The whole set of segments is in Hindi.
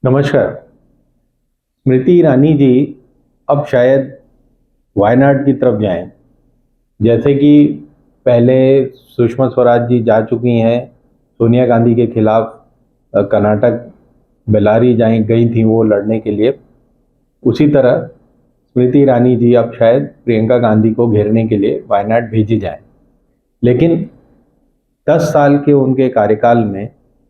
नमस्कार। स्मृति ईरानी जी अब शायद वायनाड की तरफ जाएं। जैसे कि पहले सुषमा स्वराज जी जा चुकी हैं सोनिया गांधी के खिलाफ कर्नाटक बेल्लारी गई थी वो लड़ने के लिए। उसी तरह स्मृति ईरानी जी अब शायद प्रियंका गांधी को घेरने के लिए वायनाड भेजी जाएं। लेकिन 10 साल के उनके कार्यकाल में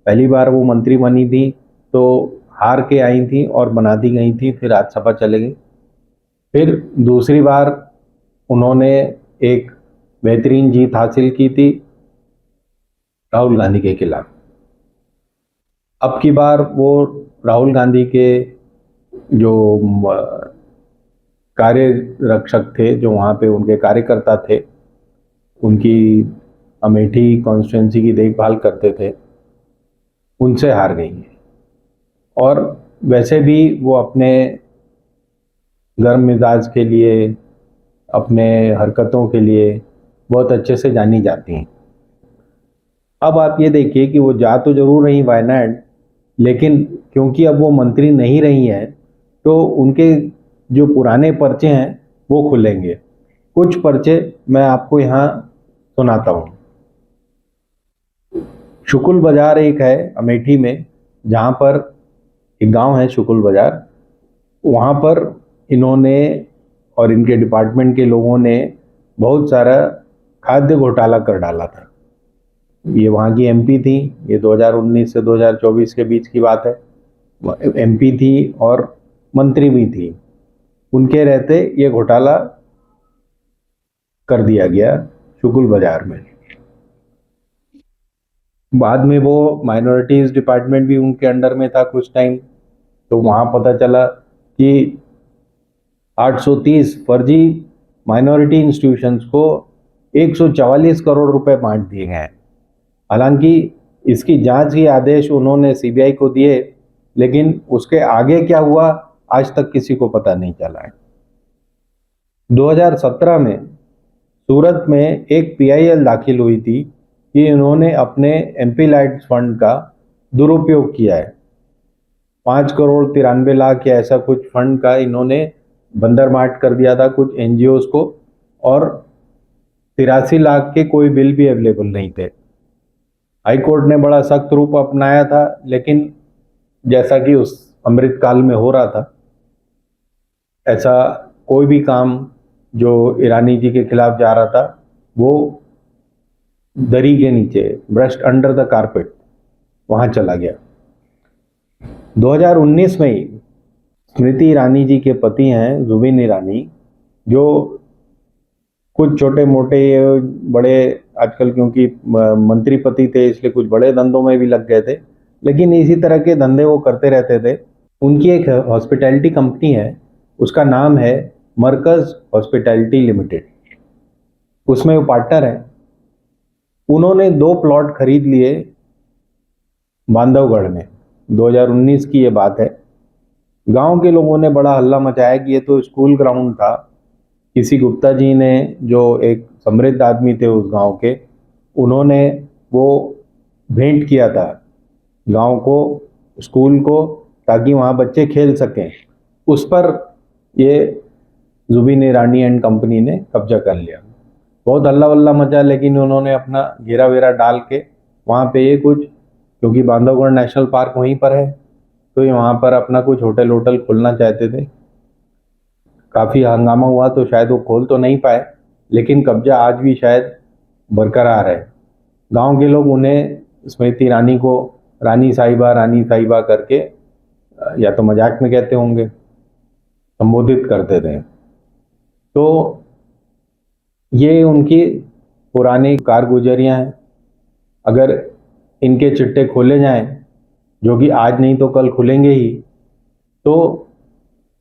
पहली बार वो मंत्री बनी थी तो हार के आई थी और बना दी गई थी, फिर राज्यसभा चले गई। फिर दूसरी बार उन्होंने एक बेहतरीन जीत हासिल की थी राहुल गांधी के खिलाफ। अब की बार वो राहुल गांधी के जो कार्य रक्षक थे, जो वहाँ पे उनके कार्यकर्ता थे, उनकी अमेठी कॉन्स्टिट्यूंसी की देखभाल करते थे, उनसे हार गई हैं। और वैसे भी वो अपने गर्म मिजाज के लिए, अपने हरकतों के लिए बहुत अच्छे से जानी जाती हैं। अब आप ये देखिए कि वो जा तो जरूर रही वायनाड, लेकिन क्योंकि अब वो मंत्री नहीं रही हैं तो उनके जो पुराने पर्चे हैं वो खुलेंगे। कुछ पर्चे मैं आपको यहाँ सुनाता हूँ। शुकुल बाजार एक है अमेठी में, जहाँ पर एक गांव है शुकुल बाजार। वहाँ पर इन्होंने और इनके डिपार्टमेंट के लोगों ने बहुत सारा खाद्य घोटाला कर डाला था। ये वहाँ की एमपी थी, ये 2019 से 2024 के बीच की बात है। एमपी थी और मंत्री भी थी, उनके रहते ये घोटाला कर दिया गया शुकुल बाजार में। बाद में वो माइनॉरिटीज डिपार्टमेंट भी उनके अंडर में था कुछ टाइम, तो वहाँ पता चला कि 830 फर्जी माइनॉरिटी इंस्टीट्यूशंस को 144 करोड़ रुपए बांट दिए गए हैं। हालांकि इसकी जांच के आदेश उन्होंने सीबीआई को दिए, लेकिन उसके आगे क्या हुआ आज तक किसी को पता नहीं चला है। 2017 में सूरत में एक पीआईएल दाखिल हुई थी कि इन्होंने अपने एमपी लाइट्स फंड का दुरुपयोग किया है। 5 करोड़ 93 लाख या ऐसा कुछ फंड का इन्होंने बंदरमाट कर दिया था कुछ एनजीओज को, और 83 लाख के कोई बिल भी अवेलेबल नहीं थे। हाई कोर्ट ने बड़ा सख्त रूप अपनाया था, लेकिन जैसा कि उस अमृतकाल में हो रहा था, ऐसा कोई भी काम जो ईरानी जी के खिलाफ जा रहा था वो दरी के नीचे, ब्रश्ड अंडर द कारपेट, वहां चला गया। 2019 में ही स्मृति ईरानी जी के पति हैं जुबिन ईरानी, जो कुछ छोटे मोटे बड़े, आजकल क्योंकि मंत्री पति थे इसलिए कुछ बड़े धंधों में भी लग गए थे, लेकिन इसी तरह के धंधे वो करते रहते थे। उनकी एक हॉस्पिटैलिटी कंपनी है, उसका नाम है मरकज हॉस्पिटैलिटी लिमिटेड, उसमें वो पार्टनर है। उन्होंने 2 प्लॉट खरीद लिए बांधवगढ़ में, 2019 की ये बात है। गांव के लोगों ने बड़ा हल्ला मचाया कि ये तो स्कूल ग्राउंड था। किसी गुप्ता जी ने, जो एक समृद्ध आदमी थे उस गांव के, उन्होंने वो भेंट किया था गांव को, स्कूल को, ताकि वहाँ बच्चे खेल सकें। उस पर ये जुबिन ईरानी एंड कंपनी ने कब्जा कर लिया। बहुत हल्ला वल्ला मचा, लेकिन उन्होंने अपना घेरा वेरा डाल के वहाँ पे ये कुछ, क्योंकि बांधवगढ़ नेशनल पार्क वहीं पर है, तो ये वहाँ पर अपना कुछ होटल वोटल खोलना चाहते थे। काफ़ी हंगामा हुआ तो शायद वो खोल तो नहीं पाए, लेकिन कब्जा आज भी शायद बरकरार है। गांव के लोग उन्हें, स्मृति ईरानी को, रानी साहिबा करके, या तो मजाक में कहते होंगे, संबोधित करते थे। तो ये उनकी पुरानी कारगुजरियाँ हैं। अगर इनके चिट्टे खोले जाएं, जो कि आज नहीं तो कल खुलेंगे ही, तो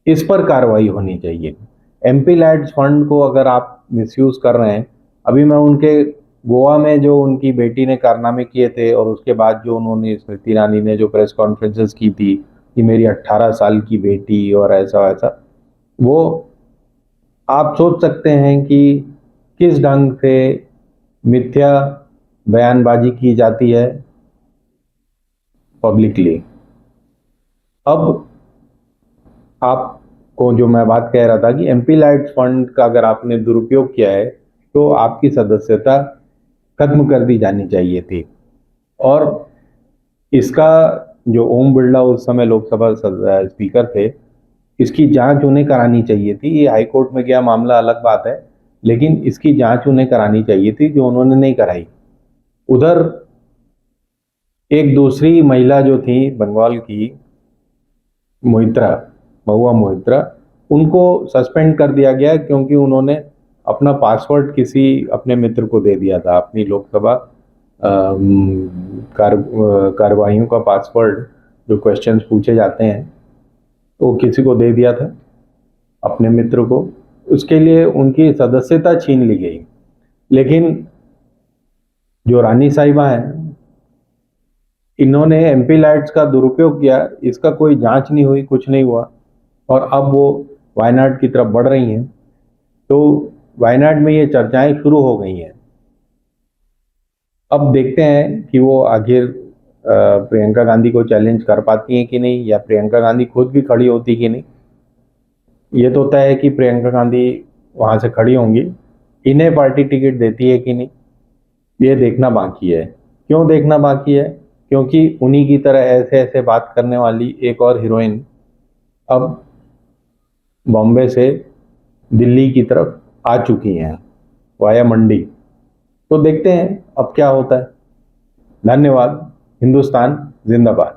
इस पर कार्रवाई होनी चाहिए। एमपी लैड्स फंड को अगर आप मिसयूज कर रहे हैं, अभी मैं उनके गोवा में जो उनकी बेटी ने कारनामे किए थे, और उसके बाद जो उन्होंने, स्मृति ईरानी ने जो प्रेस कॉन्फ्रेंसेस की थी कि मेरी 18 साल की बेटी और ऐसा वैसा, वो आप सोच सकते हैं कि किस ढंग से मिथ्या बयानबाजी की जाती है पब्लिकली। अब आपको जो मैं बात कह रहा था कि एमपी लाइट फंड का अगर आपने दुरुपयोग किया है तो आपकी सदस्यता खत्म कर दी जानी चाहिए थी। और इसका जो ओम बिरला उस समय लोकसभा स्पीकर थे, इसकी जांच उन्हें करानी चाहिए थी। ये हाई कोर्ट में गया मामला अलग बात है, लेकिन इसकी जांच उन्हें करानी चाहिए थी, जो उन्होंने नहीं कराई। उधर एक दूसरी महिला जो थी बंगाल की, मोहित्रा, महुआ मोहित्रा, उनको सस्पेंड कर दिया गया क्योंकि उन्होंने अपना पासवर्ड किसी अपने मित्र को दे दिया था। अपनी लोकसभा कार्यवाहियों का पासवर्ड, जो क्वेश्चंस पूछे जाते हैं, तो किसी को दे दिया था, अपने मित्र को। उसके लिए उनकी सदस्यता छीन ली गई। लेकिन जो रानी साहिबा हैं, इन्होंने एमपी लाइट्स का दुरुपयोग किया, इसका कोई जांच नहीं हुई, कुछ नहीं हुआ, और अब वो वायनाड की तरफ बढ़ रही हैं। तो वायनाड में ये चर्चाएं शुरू हो गई हैं। अब देखते हैं कि वो आखिर प्रियंका गांधी को चैलेंज कर पाती हैं कि नहीं, या प्रियंका गांधी खुद भी खड़ी होती कि नहीं। ये तो तय है कि प्रियंका गांधी वहां से खड़ी होंगी। इन्हें पार्टी टिकट देती है कि नहीं, ये देखना बाकी है। क्यों देखना बाकी है? क्योंकि उन्हीं की तरह ऐसे ऐसे बात करने वाली एक और हीरोइन अब बॉम्बे से दिल्ली की तरफ आ चुकी हैं, वाया मंडी। तो देखते हैं अब क्या होता है। धन्यवाद। हिंदुस्तान जिंदाबाद।